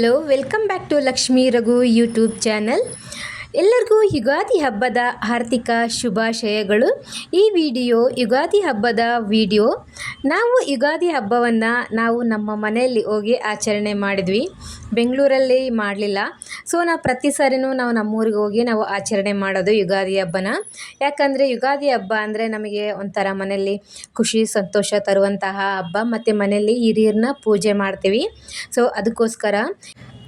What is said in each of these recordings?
Hello, welcome back to Lakshmi Raghu YouTube channel. ಎಲ್ಲರಿಗೂ ಯುಗಾದಿ ಹಬ್ಬದ ಆರ್ಥಿಕ ಶುಭಾಶಯಗಳು. ಈ ಯುಗಾದಿ ಹಬ್ಬದ ವಿಡಿಯೋ. ನಾವು ಯುಗಾದಿ ಹಬ್ಬವನ್ನು ನಮ್ಮ ಮನೆಯಲ್ಲಿ ಹೋಗಿ ಆಚರಣೆ ಮಾಡಿದ್ವಿ. ಬೆಂಗಳೂರಲ್ಲಿ ಮಾಡಲಿಲ್ಲ. ಸೊ ನಾವು ಪ್ರತಿ ಸಾರಿನೂ ನಾವು ನಮ್ಮೂರಿಗೆ ಹೋಗಿ ನಾವು ಆಚರಣೆ ಮಾಡೋದು ಯುಗಾದಿ ಹಬ್ಬನ. ಯಾಕಂದರೆ ಯುಗಾದಿ ಹಬ್ಬ ಅಂದರೆ ನಮಗೆ ಒಂಥರ ಮನೆಯಲ್ಲಿ ಖುಷಿ ಸಂತೋಷ ತರುವಂತಹ ಹಬ್ಬ. ಮತ್ತು ಮನೆಯಲ್ಲಿ ಹಿರಿಯರನ್ನ ಪೂಜೆ ಮಾಡ್ತೀವಿ. ಸೊ ಅದಕ್ಕೋಸ್ಕರ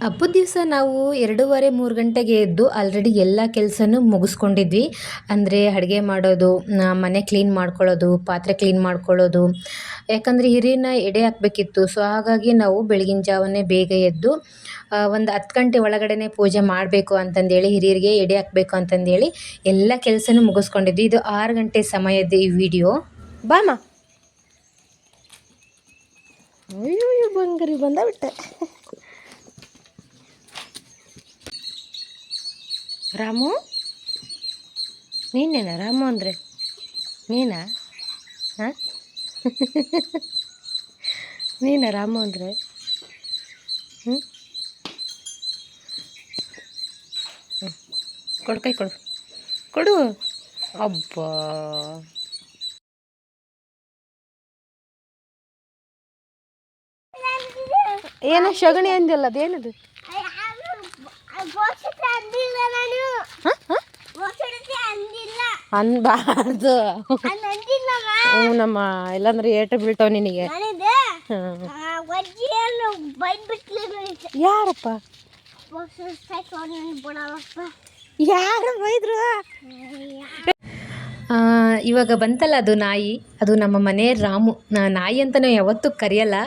ಹಬ್ಬದ ದಿವಸ ನಾವು 2:30-3 ಗಂಟೆಗೆ ಎದ್ದು ಆಲ್ರೆಡಿ ಎಲ್ಲ ಕೆಲಸನೂ ಮುಗಿಸ್ಕೊಂಡಿದ್ವಿ. ಅಂದರೆ ಅಡುಗೆ ಮಾಡೋದು, ಮನೆ ಕ್ಲೀನ್ ಮಾಡ್ಕೊಳ್ಳೋದು, ಪಾತ್ರೆ ಕ್ಲೀನ್ ಮಾಡ್ಕೊಳ್ಳೋದು. ಯಾಕಂದರೆ ಹಿರಿಯನ್ನ ಎಡೆ ಹಾಕಬೇಕಿತ್ತು. ಸೊ ಹಾಗಾಗಿ ನಾವು ಬೆಳಗಿನ ಜಾವನೇ ಬೇಗ ಎದ್ದು ಒಂದು 10 ಗಂಟೆ ಒಳಗಡೆ ಪೂಜೆ ಮಾಡಬೇಕು ಅಂತಂದೇಳಿ, ಹಿರಿಯರಿಗೆ ಎಡೆ ಹಾಕಬೇಕು ಅಂತಂದೇಳಿ ಎಲ್ಲ ಕೆಲಸನೂ ಮುಗಿಸ್ಕೊಂಡಿದ್ವಿ. ಇದು 6 ಗಂಟೆ ಸಮಯದ ಈ ವಿಡಿಯೋ. ಬಾಮ ಅಯ್ಯೋ ಬಂಗಾರಿ ಬಂದಬಿಟ್ಟೆ. ರಾಮು, ನೀನೇನಾ ರಾಮು ಅಂದರೆ? ನೀನಾ? ಹಾಂ ನೀನಾ ರಾಮು ಅಂದರೆ? ಹ್ಞೂ ಕೊಡು, ಕೈ ಕೊಡು, ಕೊಡು. ಅಬ್ಬಾ, ಏನೋ ಸಗಣಿ ಅಂದಿಲ್ಲ, ಅದೇನದು? ಅನ್ಬಾರ್ದು. ನಮ್ಮ ಇಲ್ಲಾಂದ್ರೆ ಏಟ ಬೀಳ್ತಾವ ನಿನಗೆ. ಯಾರಪ್ಪ ಯಾರು ಬೈದ್ರು? ಇವಾಗ ಬಂತಲ್ಲ ಅದು ನಾಯಿ, ಅದು ನಮ್ಮ ಮನೆ ರಾಮು. ನಾಯಿ ಅಂತ ನಾವು ಯಾವತ್ತೂ ಕರೆಯಲ್ಲ.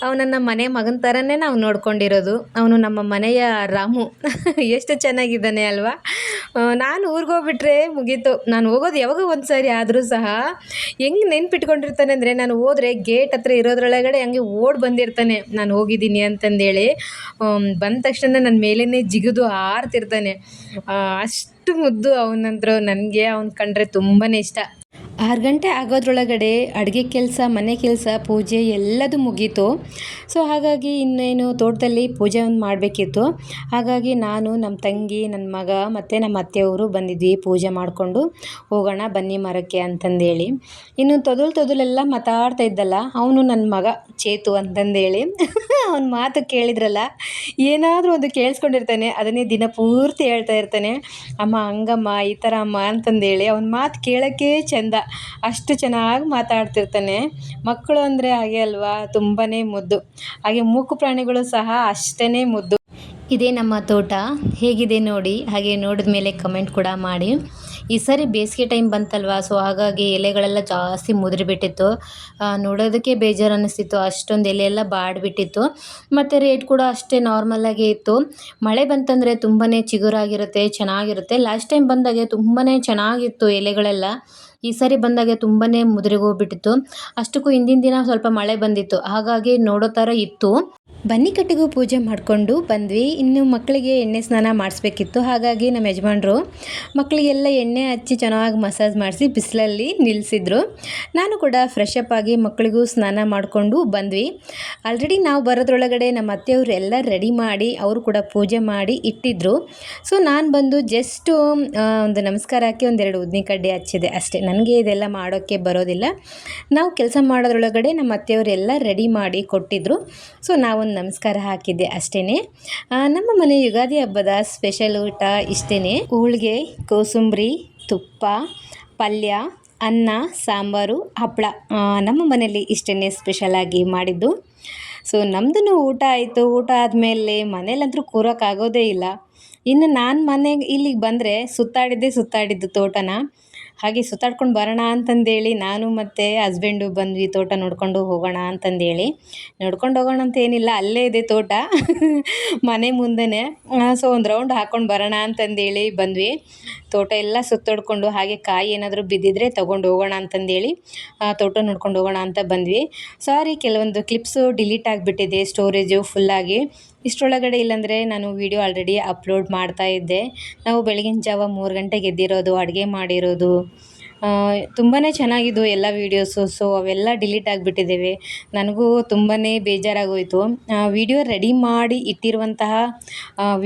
ಅವನನ್ನು ಮನೆ ಮಗನ ಥರನೇ ನಾವು ನೋಡ್ಕೊಂಡಿರೋದು. ಅವನು ನಮ್ಮ ಮನೆಯ ರಾಮು. ಎಷ್ಟು ಚೆನ್ನಾಗಿದ್ದಾನೆ ಅಲ್ವಾ? ನಾನು ಊರಿಗೆ ಹೋಗ್ಬಿಟ್ರೆ ಮುಗೀತು. ನಾನು ಹೋಗೋದು ಯಾವಾಗ ಒಂದು ಸಾರಿ ಆದರೂ ಸಹ ಹೆಂಗೆ ನೆನ್ಪಿಟ್ಕೊಂಡಿರ್ತಾನೆ ಅಂದರೆ, ನಾನು ಹೋದರೆ ಗೇಟ್ ಹತ್ರ ಇರೋದ್ರೊಳಗಡೆ ಹಂಗೆ ಓಡಿ ಬಂದಿರ್ತಾನೆ ನಾನು ಹೋಗಿದ್ದೀನಿ ಅಂತಂದೇಳಿ. ಬಂದ ತಕ್ಷಣ ನನ್ನ ಮೇಲೇ ಜಿಗಿದು ಹಾರ್ತಿರ್ತಾನೆ. ಅಷ್ಟು ಮುದ್ದು ಅವನಂದ್ರು. ನನಗೆ ಅವ್ನು ಕಂಡ್ರೆ ತುಂಬಾ ಇಷ್ಟ. 6 ಗಂಟೆ ಆಗೋದ್ರೊಳಗಡೆ ಅಡುಗೆ ಕೆಲಸ, ಮನೆ ಕೆಲಸ, ಪೂಜೆ ಎಲ್ಲದೂ ಮುಗೀತು. ಸೊ ಹಾಗಾಗಿ ಇನ್ನೇನು ತೋಟದಲ್ಲಿ ಪೂಜೆ ಒಂದು ಮಾಡಬೇಕಿತ್ತು. ಹಾಗಾಗಿ ನಾನು, ನಮ್ಮ ತಂಗಿ, ನನ್ನ ಮಗ ಮತ್ತು ನಮ್ಮ ಅತ್ತೆಯವರು ಬಂದಿದ್ವಿ ಪೂಜೆ ಮಾಡಿಕೊಂಡು ಹೋಗೋಣ ಬನ್ನಿ ಮರಕ್ಕೆ ಅಂತಂದೇಳಿ. ಇನ್ನು ತೊದಲೆಲ್ಲ ಮಾತಾಡ್ತಾ ಇದ್ದಲ್ಲ ಅವನು, ನನ್ನ ಮಗ ಚೇತು ಅಂತಂದೇಳಿ. ಅವನ ಮಾತು ಕೇಳಿದ್ರಲ್ಲ, ಏನಾದರೂ ಒಂದು ಕೇಳಿಸ್ಕೊಂಡಿರ್ತಾನೆ, ಅದನ್ನೇ ದಿನ ಪೂರ್ತಿ ಹೇಳ್ತಾ ಇರ್ತಾನೆ. ಅಮ್ಮ ಹಂಗಮ್ಮ, ಈ ಥರ ಅಮ್ಮ ಅಂತಂದೇಳಿ. ಅವನ ಮಾತು ಕೇಳೋಕ್ಕೆ ಚೆಂದ, ಅಷ್ಟು ಚೆನ್ನಾಗಿ ಮಾತಾಡ್ತಿರ್ತಾನೆ. ಮಕ್ಕಳು ಅಂದರೆ ಹಾಗೆ ಅಲ್ವಾ, ತುಂಬಾ ಮುದ್ದು. ಹಾಗೆ ಮೂಕು ಪ್ರಾಣಿಗಳು ಸಹ ಅಷ್ಟೇ ಮುದ್ದು. ಇದೇ ನಮ್ಮ ತೋಟ, ಹೇಗಿದೆ ನೋಡಿ. ಹಾಗೆ ನೋಡಿದ ಮೇಲೆ ಕಮೆಂಟ್ ಕೂಡ ಮಾಡಿ. ಈ ಸರಿ ಬೇಸಿಗೆ ಟೈಮ್ ಬಂತಲ್ವ, ಸೊ ಹಾಗಾಗಿ ಎಲೆಗಳೆಲ್ಲ ಜಾಸ್ತಿ ಮುದುರಿಬಿಟ್ಟಿತ್ತು. ನೋಡೋದಕ್ಕೆ ಬೇಜಾರು ಅನ್ನಿಸ್ತಿತ್ತು, ಅಷ್ಟೊಂದು ಎಲೆ ಎಲ್ಲ ಬಾಡಿಬಿಟ್ಟಿತ್ತು. ಮತ್ತು ರೇಟ್ ಕೂಡ ಅಷ್ಟೇ ನಾರ್ಮಲಾಗೇ ಇತ್ತು. ಮಳೆ ಬಂತಂದರೆ ತುಂಬಾ ಚಿಗುರಾಗಿರುತ್ತೆ, ಚೆನ್ನಾಗಿರುತ್ತೆ. ಲಾಸ್ಟ್ ಟೈಮ್ ಬಂದಾಗೆ ತುಂಬಾ ಚೆನ್ನಾಗಿತ್ತು ಎಲೆಗಳೆಲ್ಲ. ಈ ಸರಿ ಬಂದಾಗೆ ತುಂಬಾ ಮುದುರಿಗೋಗ್ಬಿಟ್ಟಿತ್ತು. ಅಷ್ಟಕ್ಕೂ ಹಿಂದಿನ ದಿನ ಸ್ವಲ್ಪ ಮಳೆ ಬಂದಿತ್ತು, ಹಾಗಾಗಿ ನೋಡೋ ಥರ ಇತ್ತು. ಬನ್ನಿ ಕಟ್ಟಿಗೂ ಪೂಜೆ ಮಾಡಿಕೊಂಡು ಬಂದ್ವಿ. ಇನ್ನು ಮಕ್ಕಳಿಗೆ ಎಣ್ಣೆ ಸ್ನಾನ ಮಾಡಿಸ್ಬೇಕಿತ್ತು. ಹಾಗಾಗಿ ನಮ್ಮ ಯಜಮಾನ್ರು ಮಕ್ಕಳಿಗೆಲ್ಲ ಎಣ್ಣೆ ಹಚ್ಚಿ ಚೆನ್ನಾಗಿ ಮಸಾಜ್ ಮಾಡಿಸಿ ಬಿಸಿಲಲ್ಲಿ ನಿಲ್ಲಿಸಿದ್ರು. ನಾನು ಕೂಡ ಫ್ರೆಶ್ ಅಪ್ ಆಗಿ ಮಕ್ಕಳಿಗೂ ಸ್ನಾನ ಮಾಡಿಕೊಂಡು ಬಂದ್ವಿ. ಆಲ್ರೆಡಿ ನಾವು ಬರೋದ್ರೊಳಗಡೆ ನಮ್ಮ ಅತ್ತೆಯವರು ಎಲ್ಲ ರೆಡಿ ಮಾಡಿ ಅವರು ಕೂಡ ಪೂಜೆ ಮಾಡಿ ಇಟ್ಟಿದ್ರು. ಸೊ ನಾನು ಬಂದು ಜಸ್ಟು ಒಂದು ನಮಸ್ಕಾರ ಹಾಕಿ ಒಂದೆರಡು ಉದ್ದಿನ ಕಡ್ಡಿ ಹಚ್ಚಿದೆ ಅಷ್ಟೇ. ನನಗೆ ಇದೆಲ್ಲ ಮಾಡೋಕ್ಕೆ ಬರೋದಿಲ್ಲ. ನಾವು ಕೆಲಸ ಮಾಡೋದ್ರೊಳಗಡೆ ನಮ್ಮ ಅತ್ತೆಯವರೆಲ್ಲ ರೆಡಿ ಮಾಡಿ ಕೊಟ್ಟಿದ್ರು. ಸೊ ನಾವೊಂದು ನಮಸ್ಕಾರ ಹಾಕಿದ್ದೆ ಅಷ್ಟೇ. ನಮ್ಮ ಮನೆ ಯುಗಾದಿ ಹಬ್ಬದ ಸ್ಪೆಷಲ್ ಊಟ ಇಷ್ಟೇ: ಹೋಳಿಗೆ, ಕೋಸಂಬರಿ, ತುಪ್ಪ, ಪಲ್ಯ, ಅನ್ನ, ಸಾಂಬಾರು, ಹಪ್ಪಳ. ನಮ್ಮ ಮನೇಲಿ ಇಷ್ಟೇ ಸ್ಪೆಷಲಾಗಿ ಮಾಡಿದ್ದು. ಸೊ ನಮ್ಮದು ಊಟ ಆಯಿತು. ಊಟ ಆದಮೇಲೆ ಮನೇಲಂತೂ ಕೂರೋಕ್ಕಾಗೋದೇ ಇಲ್ಲ. ಇನ್ನು ನಾನು ಮನೆಗೆ ಇಲ್ಲಿಗೆ ಬಂದರೆ ಸುತ್ತಾಡಿದ್ದು ತೋಟನ. ಹಾಗೆ ಸುತ್ತಾಡ್ಕೊಂಡು ಬರೋಣ ಅಂತಂದೇಳಿ ನಾನು ಮತ್ತು ಹಸ್ಬೆಂಡು ಬಂದ್ವಿ ತೋಟ ನೋಡ್ಕೊಂಡು ಹೋಗೋಣ ಅಂತಂದೇಳಿ. ನೋಡ್ಕೊಂಡು ಹೋಗೋಣ ಅಂತ ಏನಿಲ್ಲ, ಅಲ್ಲೇ ಇದೆ ತೋಟ ಮನೆ ಮುಂದೆನೇ. ಸೊ ಒಂದು ರೌಂಡ್ ಹಾಕ್ಕೊಂಡು ಬರೋಣ ಅಂತಂದೇಳಿ ಬಂದ್ವಿ. ತೋಟ ಎಲ್ಲ ಸುತ್ತಾಡ್ಕೊಂಡು ಹಾಗೆ ಕಾಯಿ ಏನಾದರೂ ಬಿದ್ದಿದ್ರೆ ತೊಗೊಂಡು ಹೋಗೋಣ ಅಂತಂದೇಳಿ ತೋಟ ನೋಡ್ಕೊಂಡು ಹೋಗೋಣ ಅಂತ ಬಂದ್ವಿ. ಸಾರಿ, ಕೆಲವೊಂದು ಕ್ಲಿಪ್ಸು ಡಿಲೀಟ್ ಆಗಿಬಿಟ್ಟಿದೆ ಸ್ಟೋರೇಜು ಫುಲ್ಲಾಗಿ. ಇಷ್ಟರೊಳಗಡೆ ಇಲ್ಲಾಂದರೆ ನಾನು ವಿಡಿಯೋ ಆಲ್ರೆಡಿ ಅಪ್ಲೋಡ್ ಮಾಡ್ತಾಯಿದ್ದೆ. ನಾವು ಬೆಳಗಿನ ಜಾವ 3 ಗಂಟೆಗೆ ಎದ್ದಿರೋದು, ಅಡುಗೆ ಮಾಡಿರೋದು, ತುಂಬಾ ಚೆನ್ನಾಗಿದ್ವು ಎಲ್ಲ ವೀಡಿಯೋಸು. ಸೊ ಅವೆಲ್ಲ ಡಿಲೀಟ್ ಆಗಿಬಿಟ್ಟಿದ್ದೇವೆ. ನನಗೂ ತುಂಬಾ ಬೇಜಾರಾಗೋಯಿತು. ವೀಡಿಯೋ ರೆಡಿ ಮಾಡಿ ಇಟ್ಟಿರುವಂತಹ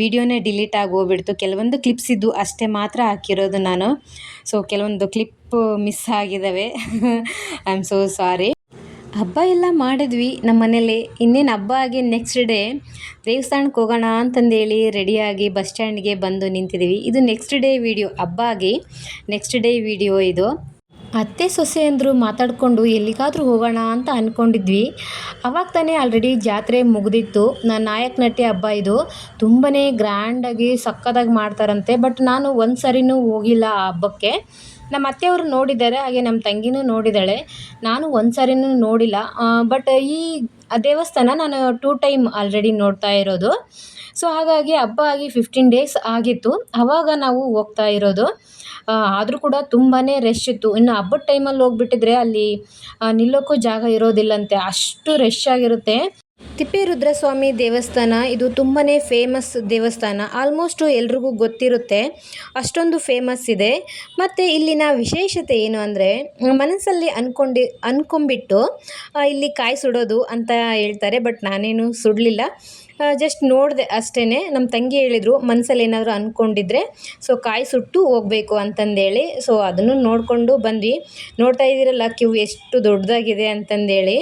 ವೀಡಿಯೋನೇ ಡಿಲೀಟ್ ಆಗಿ ಹೋಗ್ಬಿಡ್ತು. ಕೆಲವೊಂದು ಕ್ಲಿಪ್ಸ್ ಇದ್ದು ಅಷ್ಟೇ ಮಾತ್ರ ಹಾಕಿರೋದು ನಾನು. ಸೊ ಕೆಲವೊಂದು ಕ್ಲಿಪ್ ಮಿಸ್ ಆಗಿದ್ದಾವೆ. I am so sorry. ಹಬ್ಬ ಎಲ್ಲ ಮಾಡಿದ್ವಿ ನಮ್ಮ ಮನೇಲಿ. ಇನ್ನೇನು ಹಬ್ಬ ಆಗಿ ನೆಕ್ಸ್ಟ್ ಡೇ ದೇವಸ್ಥಾನಕ್ಕೆ ಹೋಗೋಣ ಅಂತಂದೇಳಿ ರೆಡಿಯಾಗಿ ಬಸ್ ಸ್ಟ್ಯಾಂಡ್ಗೆ ಬಂದು ನಿಂತಿದ್ದೀವಿ. ಇದು ನೆಕ್ಸ್ಟ್ ಡೇ ವೀಡಿಯೋ, ಹಬ್ಬ ಆಗಿ ನೆಕ್ಸ್ಟ್ ಡೇ ವೀಡಿಯೋ ಇದು. ಅತ್ತೆ ಸೊಸೆ ಅಂದರು ಮಾತಾಡಿಕೊಂಡು ಎಲ್ಲಿಗಾದರೂ ಹೋಗೋಣ ಅಂತ ಅಂದ್ಕೊಂಡಿದ್ವಿ. ಅವಾಗ ತಾನೇ ಆಲ್ರೆಡಿ ಜಾತ್ರೆ ಮುಗಿದಿತ್ತು. ನಾಯಕ ನಟಿ ಹಬ್ಬ ಇದು ತುಂಬಾ ಗ್ರ್ಯಾಂಡಾಗಿ ಸಕ್ಕತ್ತಾಗಿ ಮಾಡ್ತಾರಂತೆ. ಬಟ್ ನಾನು ಒಂದು ಸರಿನೂ ಹೋಗಿಲ್ಲ ಆ ಹಬ್ಬಕ್ಕೆ. ನಮ್ಮ ಅತ್ತೆಯವರು ನೋಡಿದ್ದಾರೆ, ಹಾಗೆ ನಮ್ಮ ತಂಗಿನೂ ನೋಡಿದ್ದಾಳೆ. ನಾನು ಒಂದು ಸರಿನೂ ನೋಡಿಲ್ಲ. ಬಟ್ ಈ ದೇವಸ್ಥಾನ ನಾನು 2 ಟೈಮ್ ಆಲ್ರೆಡಿ ನೋಡ್ತಾ ಇರೋದು. ಸೊ ಹಾಗಾಗಿ ಹಬ್ಬ ಆಗಿ 15 ಡೇಸ್ ಆಗಿತ್ತು ಆವಾಗ ನಾವು ಹೋಗ್ತಾ ಇರೋದು. ಆದರೂ ಕೂಡ ತುಂಬಾ ರಶ್ ಇತ್ತು. ಇನ್ನು ಹಬ್ಬದ ಟೈಮಲ್ಲಿ ಹೋಗ್ಬಿಟ್ಟಿದ್ರೆ ಅಲ್ಲಿ ನಿಲ್ಲೋಕ್ಕೂ ಜಾಗ ಇರೋದಿಲ್ಲಂತೆ, ಅಷ್ಟು ರಶ್ ಆಗಿರುತ್ತೆ. ತಿಪ್ಪೇರುದ್ರಸ್ವಾಮಿ ದೇವಸ್ಥಾನ ಇದು ತುಂಬಾ ಫೇಮಸ್ ದೇವಸ್ಥಾನ. ಆಲ್ಮೋಸ್ಟು ಎಲ್ರಿಗೂ ಗೊತ್ತಿರುತ್ತೆ, ಅಷ್ಟೊಂದು ಫೇಮಸ್ ಇದೆ. ಮತ್ತು ಇಲ್ಲಿನ ವಿಶೇಷತೆ ಏನು ಅಂದರೆ, ಮನಸ್ಸಲ್ಲಿ ಅಂದ್ಕೊಂಬಿಟ್ಟು ಇಲ್ಲಿ ಕಾಯಿ ಸುಡೋದು ಅಂತ ಹೇಳ್ತಾರೆ. ಬಟ್ ನಾನೇನು ಸುಡಲಿಲ್ಲ, ಜಸ್ಟ್ ನೋಡಿದೆ ಅಷ್ಟೇ. ನಮ್ಮ ತಂಗಿ ಹೇಳಿದರು ಮನಸ್ಸಲ್ಲಿ ಏನಾದರೂ ಅಂದ್ಕೊಂಡಿದ್ರೆ ಸೊ ಕಾಯಿ ಸುಟ್ಟು ಹೋಗಬೇಕು ಅಂತಂದೇಳಿ. ಸೊ ಅದನ್ನು ನೋಡಿಕೊಂಡು ಬಂದ್ವಿ. ನೋಡ್ತಾ ಇದ್ದೀರಲ್ಲ ಕ್ಯೂ ಎಷ್ಟು ದೊಡ್ಡದಾಗಿದೆ ಅಂತಂದೇಳಿ.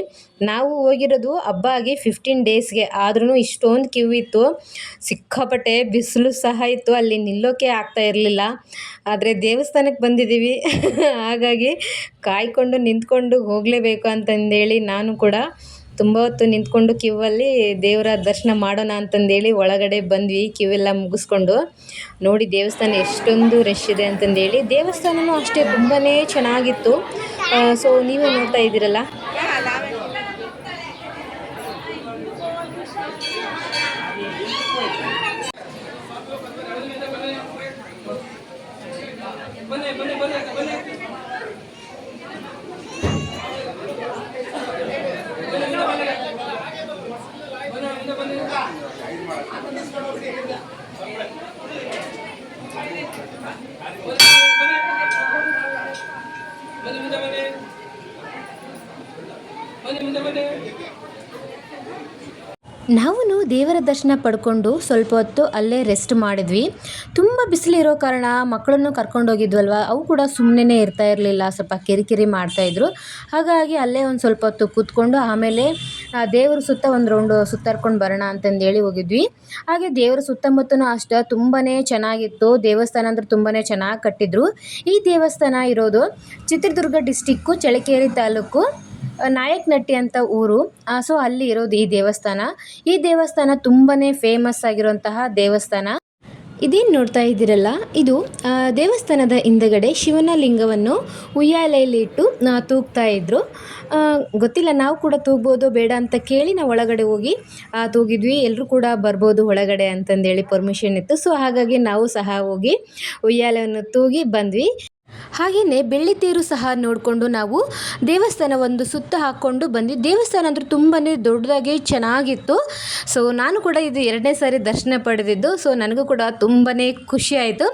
ನಾವು ಹೋಗಿರೋದು ಹಬ್ಬ ಆಗಿ 15 ಡೇಸ್ಗೆ, ಆದ್ರೂ ಇಷ್ಟೊಂದು ಕ್ಯೂ ಇತ್ತು. ಸಿಕ್ಕಾಪಟ್ಟೆ ಬಿಸಿಲು ಸಹ ಇತ್ತು, ಅಲ್ಲಿ ನಿಲ್ಲೋಕ್ಕೆ ಆಗ್ತಾ ಇರಲಿಲ್ಲ. ಆದರೆ ದೇವಸ್ಥಾನಕ್ಕೆ ಬಂದಿದ್ದೀವಿ ಹಾಗಾಗಿ ಕಾಯ್ಕೊಂಡು ನಿಂತ್ಕೊಂಡು ಹೋಗಲೇಬೇಕು ಅಂತಂದೇಳಿ ನಾನು ಕೂಡ ತುಂಬ ಹೊತ್ತು ನಿಂತ್ಕೊಂಡು ಕ್ಯೂ ಅಲ್ಲಿ ದೇವರ ದರ್ಶನ ಮಾಡೋಣ ಅಂತಂದೇಳಿ ಒಳಗಡೆ ಬಂದ್ವಿ. ಕ್ಯೂ ಎಲ್ಲ ಮುಗಿಸ್ಕೊಂಡು ನೋಡಿ ದೇವಸ್ಥಾನ ಎಷ್ಟೊಂದು ರಶ್ ಇದೆ ಅಂತಂದೇಳಿ. ದೇವಸ್ಥಾನವೂ ಅಷ್ಟೇ ತುಂಬಾ ಚೆನ್ನಾಗಿತ್ತು. ಸೊ ನೀವು ನೋಡ್ತಾ ಇದ್ದೀರಲ್ಲ. ನಾವು ದೇವರ ದರ್ಶನ ಪಡ್ಕೊಂಡು ಸ್ವಲ್ಪ ಹೊತ್ತು ಅಲ್ಲೇ ರೆಸ್ಟ್ ಮಾಡಿದ್ವಿ. ತುಂಬ ಬಿಸಿಲಿರೋ ಕಾರಣ ಮಕ್ಕಳನ್ನು ಕರ್ಕೊಂಡೋಗಿದ್ವಲ್ವ, ಅವು ಕೂಡ ಸುಮ್ಮನೆ ಇರ್ತಾ ಇರಲಿಲ್ಲ, ಸ್ವಲ್ಪ ಕಿರಿಕಿರಿ ಮಾಡ್ತಾಯಿದ್ರು. ಹಾಗಾಗಿ ಅಲ್ಲೇ ಒಂದು ಸ್ವಲ್ಪ ಹೊತ್ತು ಕೂತ್ಕೊಂಡು ಆಮೇಲೆ ದೇವರ ಸುತ್ತ ಒಂದು ರೌಂಡು ಸುತ್ತಾಡ್ಕೊಂಡು ಬರೋಣ ಅಂತಂದೇಳಿ ಹೋಗಿದ್ವಿ. ಹಾಗೆ ದೇವರ ಸುತ್ತಮುತ್ತಲೂ ಅಷ್ಟೇ ತುಂಬಾ ಚೆನ್ನಾಗಿತ್ತು. ದೇವಸ್ಥಾನ ಅಂದ್ರೆ ತುಂಬಾ ಚೆನ್ನಾಗಿ ಕಟ್ಟಿದ್ರು. ಈ ದೇವಸ್ಥಾನ ಇರೋದು ಚಿತ್ರದುರ್ಗ ಡಿಸ್ಟಿಕ್ಕು ಚಳ್ಳಕೆರೆ ತಾಲೂಕು ನಾಯಕನಟ್ಟಿ ಅಂತ ಊರು. ಸೊ ಅಲ್ಲಿ ಇರೋದು ಈ ದೇವಸ್ಥಾನ. ಈ ದೇವಸ್ಥಾನ ತುಂಬಾ ಫೇಮಸ್ ಆಗಿರುವಂತಹ ದೇವಸ್ಥಾನ. ಇದೇನು ನೋಡ್ತಾ ಇದ್ದೀರಲ್ಲ, ಇದು ದೇವಸ್ಥಾನದ ಹಿಂದಗಡೆ ಶಿವನ ಲಿಂಗವನ್ನು ಉಯ್ಯಾಲೆಯಲ್ಲಿ ಇಟ್ಟು ತೂಗ್ತಾ ಇದ್ರು. ಗೊತ್ತಿಲ್ಲ, ನಾವು ಕೂಡ ತೂಗ್ಬೋದು ಬೇಡ ಅಂತ ಕೇಳಿ ನಾವು ಒಳಗಡೆ ಹೋಗಿ ತೂಗಿದ್ವಿ. ಎಲ್ಲರೂ ಕೂಡ ಬರ್ಬೋದು ಒಳಗಡೆ ಅಂತಂದೇಳಿ ಪರ್ಮಿಷನ್ ಇತ್ತು. ಸೊ ಹಾಗಾಗಿ ನಾವು ಸಹ ಹೋಗಿ ಉಯ್ಯಾಲೆಯನ್ನು ತೂಗಿ ಬಂದ್ವಿ. ಹಾಗೆಯೇ ಬೆಳ್ಳಿ ತೇರು ಸಹ ನೋಡಿಕೊಂಡು ನಾವು ದೇವಸ್ಥಾನ ಒಂದು ಸುತ್ತ ಹಾಕ್ಕೊಂಡು ಬಂದ್ವಿ. ದೇವಸ್ಥಾನ ಅಂದರೆ ತುಂಬಾ ದೊಡ್ಡದಾಗಿ ಚೆನ್ನಾಗಿತ್ತು. ಸೊ ನಾನು ಕೂಡ ಇದು 2ನೇ ಸಾರಿ ದರ್ಶನ ಪಡೆದಿದ್ದು. ಸೊ ನನಗೂ ಕೂಡ ತುಂಬಾ ಖುಷಿ ಆಯಿತು.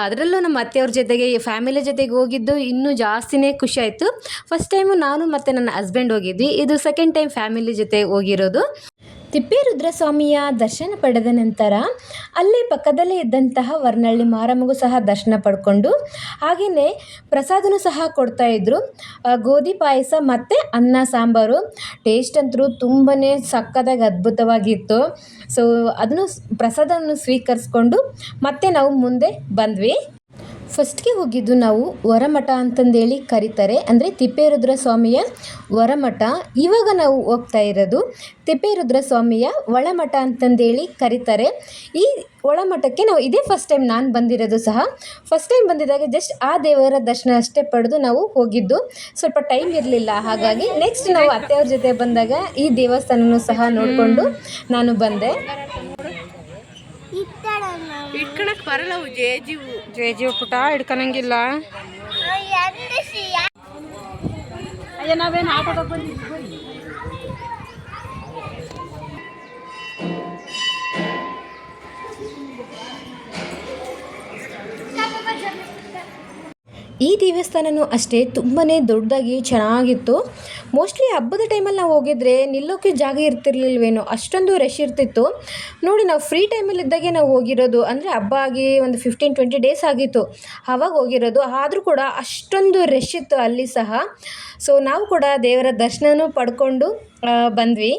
ಅದರಲ್ಲೂ ನಮ್ಮ ಅತ್ತೆಯವ್ರ ಜೊತೆಗೆ ಫ್ಯಾಮಿಲಿ ಜೊತೆಗೆ ಹೋಗಿದ್ದು ಇನ್ನೂ ಜಾಸ್ತಿನೇ ಖುಷಿ ಆಯಿತು. ಫಸ್ಟ್ ಟೈಮು ನಾನು ಮತ್ತು ನನ್ನ ಹಸ್ಬೆಂಡ್ ಹೋಗಿದ್ವಿ, ಇದು ಸೆಕೆಂಡ್ ಟೈಮ್ ಫ್ಯಾಮಿಲಿ ಜೊತೆ ಹೋಗಿರೋದು. ತಿಪ್ಪೇರುದ್ರಸ್ವಾಮಿಯ ದರ್ಶನ ಪಡೆದ ನಂತರ ಅಲ್ಲೇ ಪಕ್ಕದಲ್ಲೇ ಇದ್ದಂತಹ ವರ್ನಳ್ಳಿ ಮಾರಮ್ಮಗೂ ಸಹ ದರ್ಶನ ಪಡ್ಕೊಂಡು ಹಾಗೆಯೇ ಪ್ರಸಾದನೂ ಸಹ ಕೊಡ್ತಾಯಿದ್ರು. ಗೋಧಿ ಪಾಯಸ ಮತ್ತು ಅನ್ನ ಸಾಂಬಾರು. ಟೇಸ್ಟ್ ಅಂತೂ ತುಂಬಾ ಸಕ್ಕತ್ತಾಗಿ ಅದ್ಭುತವಾಗಿತ್ತು. ಸೊ ಅದನ್ನು ಪ್ರಸಾದವನ್ನು ಸ್ವೀಕರಿಸ್ಕೊಂಡು ಮತ್ತೆ ನಾವು ಮುಂದೆ ಬಂದ್ವಿ. ಫಸ್ಟ್ಗೆ ಹೋಗಿದ್ದು ನಾವು ಹೊರಮಠ ಅಂತಂದೇಳಿ ಕರೀತಾರೆ, ಅಂದರೆ ತಿಪ್ಪೇರುದ್ರಸ್ವಾಮಿಯ ಹೊರಮಠ. ಇವಾಗ ನಾವು ಹೋಗ್ತಾ ಇರೋದು ತಿಪ್ಪೇರುದ್ರಸ್ವಾಮಿಯ ಒಳಮಠ ಅಂತಂದೇಳಿ ಕರೀತಾರೆ. ಈ ಒಳಮಠಕ್ಕೆ ನಾವು ಇದೇ ಫಸ್ಟ್ ಟೈಮ್ ನಾನು ಬಂದಿರೋದು ಸಹ. ಫಸ್ಟ್ ಟೈಮ್ ಬಂದಿದ್ದಾಗ ಜಸ್ಟ್ ಆ ದೇವರ ದರ್ಶನ ಅಷ್ಟೇ ಪಡೆದು ನಾವು ಹೋಗಿದ್ದು. ಸ್ವಲ್ಪ ಟೈಮ್ ಇರಲಿಲ್ಲ, ಹಾಗಾಗಿ ನೆಕ್ಸ್ಟ್ ನಾವು ಅತ್ತೆಯವ್ರ ಜೊತೆ ಬಂದಾಗ ಈ ದೇವಸ್ಥಾನನೂ ಸಹ ನೋಡಿಕೊಂಡು ನಾನು ಬಂದೆ. ಇಟ್ಕೊಳಕ್ ಬರಲ್ಲ ಜೇಜಿ ಪುಟ ಹಿಡ್ಕೊಳಂಗಿಲ್ಲ. ನಾವೇನು ಆಟೋದಾಗ ಬಂದಿದ್ವಿ. ಈ ದೇವಸ್ಥಾನವೂ ಅಷ್ಟೇ ತುಂಬಾ ದೊಡ್ಡದಾಗಿ ಚೆನ್ನಾಗಿತ್ತು. ಮೋಸ್ಟ್ಲಿ ಹಬ್ಬದ ಟೈಮಲ್ಲಿ ನಾವು ಹೋಗಿದ್ರೆ ನಿಲ್ಲೋಕ್ಕೆ ಜಾಗ ಇರ್ತಿರ್ಲಿಲ್ವೇನೋ, ಅಷ್ಟೊಂದು ರಶ್ ಇರ್ತಿತ್ತು. ನೋಡಿ ನಾವು ಫ್ರೀ ಟೈಮಲ್ಲಿದ್ದಾಗೆ ನಾವು ಹೋಗಿರೋದು, ಅಂದರೆ ಹಬ್ಬ ಆಗಿ ಒಂದು 15-20 ಡೇಸ್ ಆಗಿತ್ತು ಆವಾಗ ಹೋಗಿರೋದು. ಆದರೂ ಕೂಡ ಅಷ್ಟೊಂದು ರಶ್ ಇತ್ತು ಅಲ್ಲಿ ಸಹ. ಸೊ ನಾವು ಕೂಡ ದೇವರ ದರ್ಶನನೂ ಪಡ್ಕೊಂಡು ಬಂದ್ವಿ.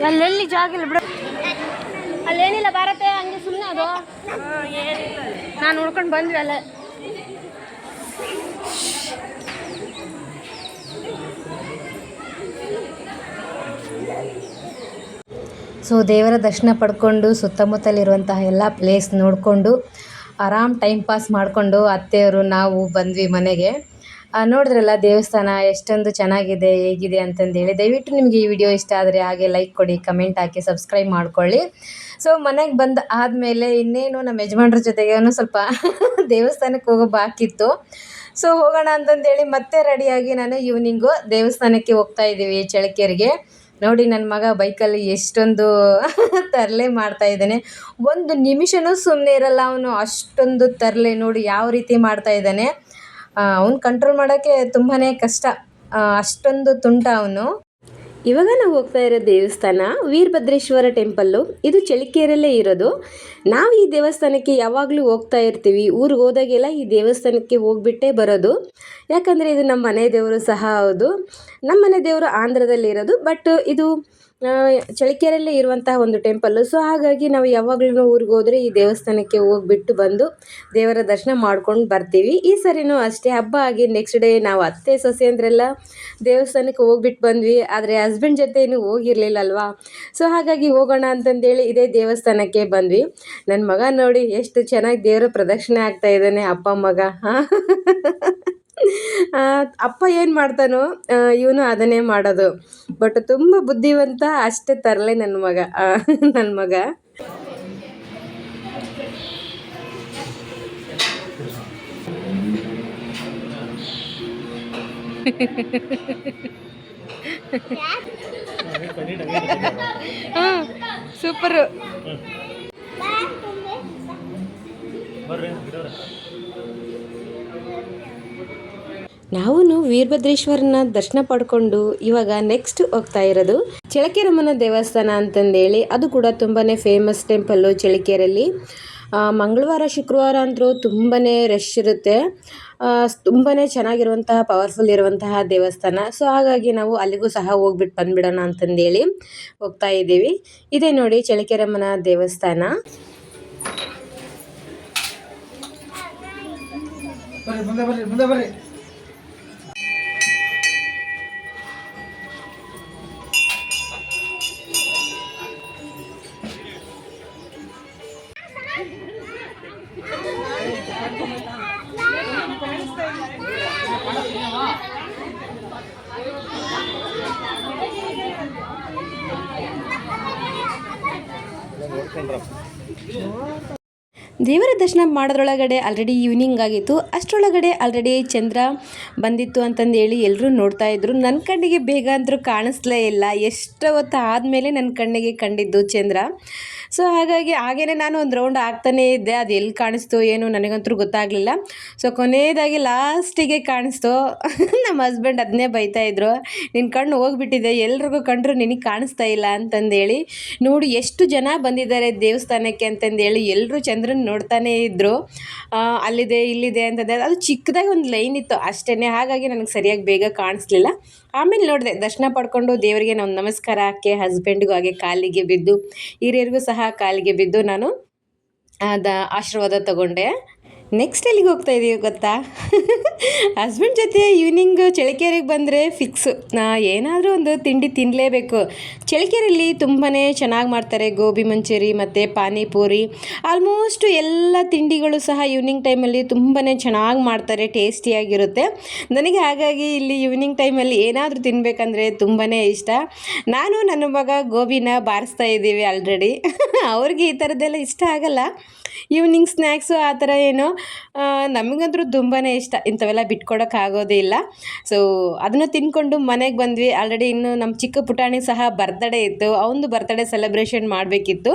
ಅಲ್ಲೆಲ್ಲಿ ಜಾಗ ಇಲ್ಲ ಬಿಡ, ಅಲ್ಲೇನಿಲ್ಲ ಭಾರತ ಹಂಗೆ ಸುಮ್ಮನೆ ಅದು ನಾನು ನೋಡ್ಕೊಂಡು ಬಂದ್ವಿ ಅಲ್ಲ. ಸೊ ದೇವರ ದರ್ಶನ ಪಡ್ಕೊಂಡು ಸುತ್ತಮುತ್ತಲಿರುವಂತಹ ಎಲ್ಲ ಪ್ಲೇಸ್ ನೋಡಿಕೊಂಡು ಆರಾಮ್ ಟೈಮ್ ಪಾಸ್ ಮಾಡಿಕೊಂಡು ಅತ್ತೆಯವರು ನಾವು ಬಂದ್ವಿ ಮನೆಗೆ. ನೋಡಿದ್ರಲ್ಲ ದೇವಸ್ಥಾನ ಎಷ್ಟೊಂದು ಚೆನ್ನಾಗಿದೆ, ಹೇಗಿದೆ ಅಂತಂದೇಳಿ. ದಯವಿಟ್ಟು ನಿಮಗೆ ಈ ವಿಡಿಯೋ ಇಷ್ಟ ಆದರೆ ಹಾಗೆ ಲೈಕ್ ಕೊಡಿ, ಕಮೆಂಟ್ ಹಾಕಿ, ಸಬ್ಸ್ಕ್ರೈಬ್ ಮಾಡ್ಕೊಳ್ಳಿ. ಸೊ ಮನೆಗೆ ಬಂದು ಆದಮೇಲೆ ಇನ್ನೇನು ನಮ್ಮ ಯಜಮಾನ್ರ ಜೊತೆಗೆ ಸ್ವಲ್ಪ ದೇವಸ್ಥಾನಕ್ಕೆ ಹೋಗೋ ಬಾಕಿತ್ತು. ಸೊ ಹೋಗೋಣ ಅಂತಂದೇಳಿ ಮತ್ತೆ ರೆಡಿಯಾಗಿ ನಾನು ಈವ್ನಿಂಗು ದೇವಸ್ಥಾನಕ್ಕೆ ಹೋಗ್ತಾ ಇದ್ದೀವಿ ಚಳ್ಳಕೆರೆಗೆ. ನೋಡಿ ನನ್ನ ಮಗ ಬೈಕಲ್ಲಿ ಎಷ್ಟೊಂದು ತರಲೆ ಮಾಡ್ತಾ ಇದ್ದಾನೆ, ಒಂದು ನಿಮಿಷನೂ ಸುಮ್ಮನೆ ಇರಲ್ಲ ಅವನು, ಅಷ್ಟೊಂದು ತರಲೆ ನೋಡಿ ಯಾವ ರೀತಿ ಮಾಡ್ತಾ ಇದ್ದಾನೆ. ಅವ್ನು ಕಂಟ್ರೋಲ್ ಮಾಡೋಕ್ಕೆ ತುಂಬಾ ಕಷ್ಟ, ಅಷ್ಟೊಂದು ತುಂಟ ಅವನು. ಇವಾಗ ನಾವು ಹೋಗ್ತಾ ಇರೋ ದೇವಸ್ಥಾನ ವೀರಭದ್ರೇಶ್ವರ ಟೆಂಪಲ್ಲು. ಇದು ಚಳ್ಳಕೆರೆಯಲ್ಲೇ ಇರೋದು. ನಾವು ಈ ದೇವಸ್ಥಾನಕ್ಕೆ ಯಾವಾಗಲೂ ಹೋಗ್ತಾ ಇರ್ತೀವಿ. ಊರಿಗೆ ಹೋದಾಗೆಲ್ಲ ಈ ದೇವಸ್ಥಾನಕ್ಕೆ ಹೋಗ್ಬಿಟ್ಟೇ ಬರೋದು. ಯಾಕಂದರೆ ಇದು ನಮ್ಮ ಮನೆ ದೇವರು ಸಹ ಹೌದು. ನಮ್ಮ ಮನೆ ದೇವರು ಆಂಧ್ರದಲ್ಲಿರೋದು, ಬಟ್ ಇದು ಚಳ್ಳಕೆರೆಯಲ್ಲೇ ಇರುವಂತಹ ಒಂದು ಟೆಂಪಲ್ಲು. ಸೊ ಹಾಗಾಗಿ ನಾವು ಯಾವಾಗಲೂ ಊರಿಗೆ ಹೋದರೆ ಈ ದೇವಸ್ಥಾನಕ್ಕೆ ಹೋಗ್ಬಿಟ್ಟು ಬಂದು ದೇವರ ದರ್ಶನ ಮಾಡ್ಕೊಂಡು ಬರ್ತೀವಿ. ಈ ಸರಿನೂ ಅಷ್ಟೇ ಹಬ್ಬ ಆಗಿ ನೆಕ್ಸ್ಟ್ ಡೇ ನಾವು ಅತ್ತೆ ಸೊಸೆಯಂದ್ರೆಲ್ಲ ದೇವಸ್ಥಾನಕ್ಕೆ ಹೋಗ್ಬಿಟ್ಟು ಬಂದ್ವಿ. ಆದರೆ ಹಸ್ಬೆಂಡ್ ಜೊತೆ ಇನ್ನೂ ಹೋಗಿರಲಿಲ್ಲ ಅಲ್ವಾ. ಸೊ ಹಾಗಾಗಿ ಹೋಗೋಣ ಅಂತಂದೇಳಿ ಇದೇ ದೇವಸ್ಥಾನಕ್ಕೆ ಬಂದ್ವಿ. ನನ್ನ ಮಗ ನೋಡಿ ಎಷ್ಟು ಚೆನ್ನಾಗಿ ದೇವರ ಪ್ರದಕ್ಷಿಣೆ ಆಗ್ತಾ ಇದ್ದಾನೆ, ಅಪ್ಪ ಮಗ. ಅಪ್ಪ ಏನು ಮಾಡ್ತಾನೋ ಇವನು ಅದನ್ನೇ ಮಾಡೋದು. ಬಟ್ ತುಂಬ ಬುದ್ಧಿವಂತ, ಅಷ್ಟೇ ತರಲೆ ನನ್ನ ಮಗ. ಸೂಪರು. ನಾವು ವೀರಭದ್ರೇಶ್ವರನ ದರ್ಶನ ಪಡ್ಕೊಂಡು ಇವಾಗ ನೆಕ್ಸ್ಟ್ ಹೋಗ್ತಾ ಇರೋದು ಚಳ್ಳಕೆರಮ್ಮನ ದೇವಸ್ಥಾನ ಅಂತಂದೇಳಿ. ಅದು ಕೂಡ ತುಂಬಾ ಫೇಮಸ್ ಟೆಂಪಲ್ಲು ಚಳ್ಳಕೆರೆಯಲ್ಲಿ. ಮಂಗಳವಾರ ಶುಕ್ರವಾರ ಅಂತೂ ತುಂಬಾ ರಶ್ ಇರುತ್ತೆ. ತುಂಬಾ ಚೆನ್ನಾಗಿರುವಂತಹ ಪವರ್ಫುಲ್ ಇರುವಂತಹ ದೇವಸ್ಥಾನ. ಸೊ ಹಾಗಾಗಿ ನಾವು ಅಲ್ಲಿಗೂ ಸಹ ಹೋಗ್ಬಿಟ್ಟು ಬಂದುಬಿಡೋಣ ಅಂತಂದೇಳಿ ಹೋಗ್ತಾ ಇದ್ದೀವಿ. ಇದೇ ನೋಡಿ ಚಳ್ಳಕೆರಮ್ಮನ ದೇವಸ್ಥಾನ. ದೇವರ ದರ್ಶನ ಮಾಡೋದ್ರೊಳಗಡೆ ಆಲ್ರೆಡಿ ಈವ್ನಿಂಗ್ ಆಗಿತ್ತು. ಅಷ್ಟರೊಳಗಡೆ ಆಲ್ರೆಡಿ ಚಂದ್ರ ಬಂದಿತ್ತು ಅಂತಂದೇಳಿ ಎಲ್ಲರೂ ನೋಡ್ತಾ ಇದ್ರು. ನನ್ನ ಕಣ್ಣಿಗೆ ಬೇಗ ಅಂತೂ ಕಾಣಿಸ್ಲೇ ಇಲ್ಲ, ಎಷ್ಟು ಹೊತ್ತು ಆದಮೇಲೆ ನನ್ನ ಕಣ್ಣಿಗೆ ಕಂಡಿದ್ದು ಚಂದ್ರ. ಸೊ ಹಾಗಾಗಿ ಹಾಗೇ ನಾನು ಒಂದು ರೌಂಡ್ ಆಗ್ತಾನೇ ಇದ್ದೆ. ಅದು ಎಲ್ಲಿ ಕಾಣಿಸ್ತು ಏನು ನನಗಂತೂ ಗೊತ್ತಾಗಲಿಲ್ಲ. ಸೊ ಕೊನೆಯದಾಗಿ ಲಾಸ್ಟಿಗೆ ಕಾಣಿಸ್ತು. ನಮ್ಮ ಹಸ್ಬೆಂಡ್ ಅದನ್ನೇ ಬೈತಾಯಿದ್ರು, ನಿನ್ನ ಕಣ್ಣು ಹೋಗ್ಬಿಟ್ಟಿದೆ, ಎಲ್ರಿಗೂ ಕಂಡ್ರು ನಿನಗೆ ಕಾಣಿಸ್ತಾ ಇಲ್ಲ ಅಂತಂದೇಳಿ. ನೋಡಿ ಎಷ್ಟು ಜನ ಬಂದಿದ್ದಾರೆ ದೇವಸ್ಥಾನಕ್ಕೆ ಅಂತಂದೇಳಿ ಎಲ್ಲರೂ ಚಂದ್ರನ ನೋಡ್ತಾನೇ ಇದ್ದರು. ಅಲ್ಲಿದೆ ಇಲ್ಲಿದೆ ಅಂತಂದೆ. ಅದು ಚಿಕ್ಕದಾಗಿ ಒಂದು ಲೈನ್ ಇತ್ತು ಅಷ್ಟೇ, ಹಾಗಾಗಿ ನನಗೆ ಸರಿಯಾಗಿ ಬೇಗ ಕಾಣಿಸ್ಲಿಲ್ಲ. ಆಮೇಲೆ ನೋಡಿದೆ, ದರ್ಶನ ಪಡ್ಕೊಂಡು ದೇವರಿಗೆ ನಾವು ನಮಸ್ಕಾರ ಹಾಕಿ ಹಸ್ಬೆಂಡ್ಗೂ ಹಾಗೆ ಕಾಲಿಗೆ ಬಿದ್ದು, ಹಿರಿಯರಿಗೂ ಸಹ ಕಾಲಿಗೆ ಬಿದ್ದು ನಾನು ಆಶೀರ್ವಾದ ತಗೊಂಡೆ. ನೆಕ್ಸ್ಟ್ ಎಲ್ಲಿಗೆ ಹೋಗ್ತಾ ಇದ್ದೀವಿ ಗೊತ್ತಾ? ಹಸ್ಬೆಂಡ್ ಜೊತೆ ಈವ್ನಿಂಗ್ ಚಳ್ಳಕೆರೆಗೆ ಬಂದರೆ ಫಿಕ್ಸು, ಏನಾದರೂ ಒಂದು ತಿಂಡಿ ತಿನ್ನಲೇಬೇಕು. ಚಳ್ಳಕೆರೆಯಲ್ಲಿ ತುಂಬಾ ಚೆನ್ನಾಗಿ ಮಾಡ್ತಾರೆ ಗೋಬಿ ಮಂಚೂರಿ ಮತ್ತು ಪಾನಿಪೂರಿ. ಆಲ್ಮೋಸ್ಟ್ ಎಲ್ಲ ತಿಂಡಿಗಳು ಸಹ ಈವ್ನಿಂಗ್ ಟೈಮಲ್ಲಿ ತುಂಬಾ ಚೆನ್ನಾಗಿ ಮಾಡ್ತಾರೆ, ಟೇಸ್ಟಿಯಾಗಿರುತ್ತೆ. ನನಗೆ ಹಾಗಾಗಿ ಇಲ್ಲಿ ಈವ್ನಿಂಗ್ ಟೈಮಲ್ಲಿ ಏನಾದರೂ ತಿನ್ನಬೇಕಂದ್ರೆ ತುಂಬಾ ಇಷ್ಟ. ನಾನು ನನ್ನ ಮಗ ಗೋಬಿನ ಬಾರಿಸ್ತಾ ಇದ್ದೀವಿ ಆಲ್ರೆಡಿ. ಅವ್ರಿಗೆ ಈ ಥರದ್ದೆಲ್ಲ ಇಷ್ಟ ಆಗಲ್ಲ, ಈವ್ನಿಂಗ್ ಸ್ನ್ಯಾಕ್ಸು ಆ ಥರ ಏನೋ. ನಮಗಂತೂ ತುಂಬಾ ಇಷ್ಟ, ಇಂಥವೆಲ್ಲ ಬಿಟ್ಕೊಡೋಕ್ಕಾಗೋದೇ ಇಲ್ಲ. ಸೊ ಅದನ್ನು ತಿಂದ್ಕೊಂಡು ಮನೆಗೆ ಬಂದ್ವಿ. ಆಲ್ರೆಡಿ ಇನ್ನು ನಮ್ಮ ಚಿಕ್ಕ ಪುಟಾಣಿ ಸಹ ಬರ್ತಡೇ ಇತ್ತು, ಅವನದು ಬರ್ತಡೇ ಸೆಲೆಬ್ರೇಷನ್ ಮಾಡಬೇಕಿತ್ತು.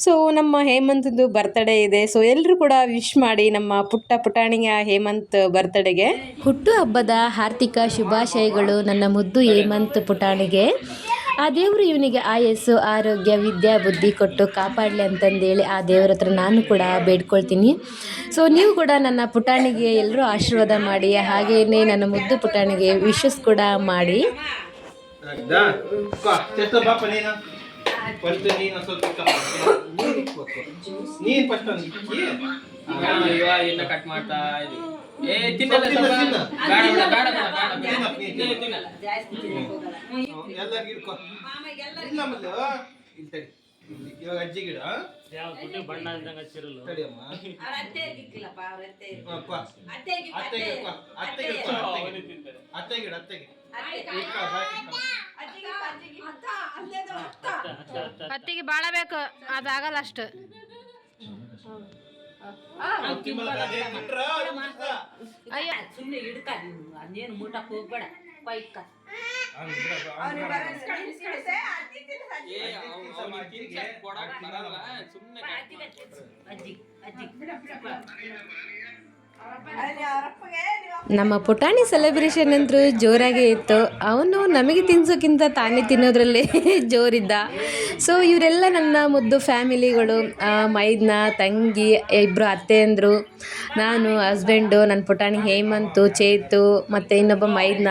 ಸೊ ನಮ್ಮ ಹೇಮಂತದ್ದು ಬರ್ತಡೇ ಇದೆ. ಸೊ ಎಲ್ಲರೂ ಕೂಡ ವಿಶ್ ಮಾಡಿ ನಮ್ಮ ಪುಟ್ಟ ಪುಟಾಣಿಯ ಹೇಮಂತ್ ಬರ್ತಡೆಗೆ. ಹುಟ್ಟು ಹಬ್ಬದ ಹಾರ್ದಿಕ ಶುಭಾಶಯಗಳು ನನ್ನ ಮುದ್ದು ಹೇಮಂತ್ ಪುಟಾಣಿಗೆ. ಆ ದೇವರು ಇವನಿಗೆ ಆಯಸ್ಸು, ಆರೋಗ್ಯ, ವಿದ್ಯಾ ಬುದ್ಧಿ ಕೊಟ್ಟು ಕಾಪಾಡಲಿ ಅಂತಂದೇಳಿ ಆ ದೇವ್ರ ಹತ್ರ ನಾನು ಕೂಡ ಬೇಡ್ಕೊಳ್ತೀನಿ. ಸೊ ನೀವು ಕೂಡ ನನ್ನ ಪುಟಾಣಿಗೆ ಎಲ್ಲರೂ ಆಶೀರ್ವಾದ ಮಾಡಿ, ಹಾಗೆಯೇ ನನ್ನ ಮುದ್ದು ಪುಟಾಣಿಗೆ ವಿಶಸ್ ಕೂಡ ಮಾಡಿ. ಕಟ್ ಮಾಡ್ತಾ ಇವಾಗ ಅಜ್ಜಿ ಗಿಡ ಬಣ್ಣ ಅತ್ತಿಗೆ ಬಾಳ ಬೇಕು, ಅದಾಗಲ್ಲ ಅಷ್ಟು. ಸುಮ್ಮನೆ ಹಿಡ್ಕ ಅದೇನು ಮುಟ್ಟಕ್ಕೆ ಹೋಗ್ಬೇಡ ಪೈಕ ಅಜ್ಜಿ ಅಜ್ಜಿ ನಮ್ಮ ಪುಟಾಣಿ ಸೆಲೆಬ್ರೇಷನ್ ಅಂತೂ ಜೋರಾಗೇ ಇತ್ತು. ಅವನು ನಮಗೆ ತಿನ್ಸೋಕ್ಕಿಂತ ತಾನೇ ತಿನ್ನೋದ್ರಲ್ಲೇ ಜೋರಿದ್ದ. ಸೊ ಇವರೆಲ್ಲ ನನ್ನ ಮುದ್ದು ಫ್ಯಾಮಿಲಿಗಳು, ಮೈದ್ನ ತಂಗಿ, ಇಬ್ಬರು ಅತ್ತೆಯಂದರು, ನಾನು, ಹಸ್ಬೆಂಡು, ನನ್ನ ಪುಟಾಣಿ ಹೇಮಂತು, ಚೇತು ಮತ್ತು ಇನ್ನೊಬ್ಬ ಮೈದ್ನ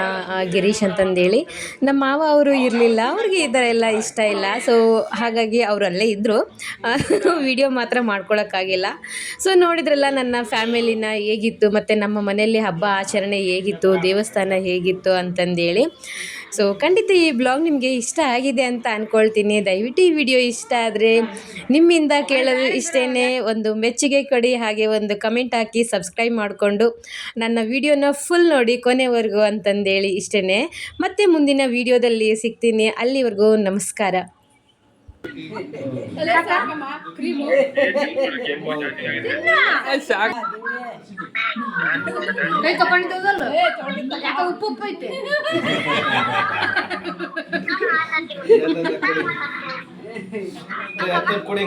ಗಿರೀಶ್ ಅಂತಂದೇಳಿ. ನಮ್ಮ ಮಾವ ಅವರು ಇರಲಿಲ್ಲ, ಅವ್ರಿಗೆ ಈ ಥರ ಎಲ್ಲ ಇಷ್ಟ ಇಲ್ಲ. ಸೊ ಹಾಗಾಗಿ ಅವರು ಅಲ್ಲೇ ಇದ್ದರು, ವಿಡಿಯೋ ಮಾತ್ರ ಮಾಡ್ಕೊಳಕ್ಕಾಗಿಲ್ಲ. ಸೊ ನೋಡಿದ್ರಲ್ಲ ನನ್ನ ಫ್ಯಾಮಿಲಿನ ಹೇಗಿತ್ತು ಮತ್ತು ನಮ್ಮ ಮನೆಯಲ್ಲಿ ಹಬ್ಬ ಆಚರಣೆ ಹೇಗಿತ್ತು, ದೇವಸ್ಥಾನ ಹೇಗಿತ್ತು ಅಂತಂದೇಳಿ. ಸೊ ಖಂಡಿತ ಈ ಬ್ಲಾಗ್ ನಿಮಗೆ ಇಷ್ಟ ಆಗಿದೆ ಅಂತ ಅಂದ್ಕೊಳ್ತೀನಿ. ದಯವಿಟ್ಟು ಈ ವಿಡಿಯೋ ಇಷ್ಟ ಆದರೆ ನಿಮ್ಮಿಂದ ಕೇಳೋದು ಇಷ್ಟೇ, ಒಂದು ಮೆಚ್ಚುಗೆ ಕೊಡಿ, ಹಾಗೆ ಒಂದು ಕಮೆಂಟ್ ಹಾಕಿ ಸಬ್ಸ್ಕ್ರೈಬ್ ಮಾಡಿಕೊಂಡು ನನ್ನ ವಿಡಿಯೋನ ಫುಲ್ ನೋಡಿ ಕೊನೆವರೆಗೂ ಅಂತಂದೇಳಿ ಇಷ್ಟೇ. ಮತ್ತೆ ಮುಂದಿನ ವಿಡಿಯೋದಲ್ಲಿ ಸಿಗ್ತೀನಿ, ಅಲ್ಲಿವರೆಗೂ ನಮಸ್ಕಾರ. ಕೈ ತಗೊಂಡಿದ್ದಲ್ಲ ಯಾಕೆ ಉಪ್ಪು ಉಪ್ಪು ಐತೆ. ಕೊಡಿ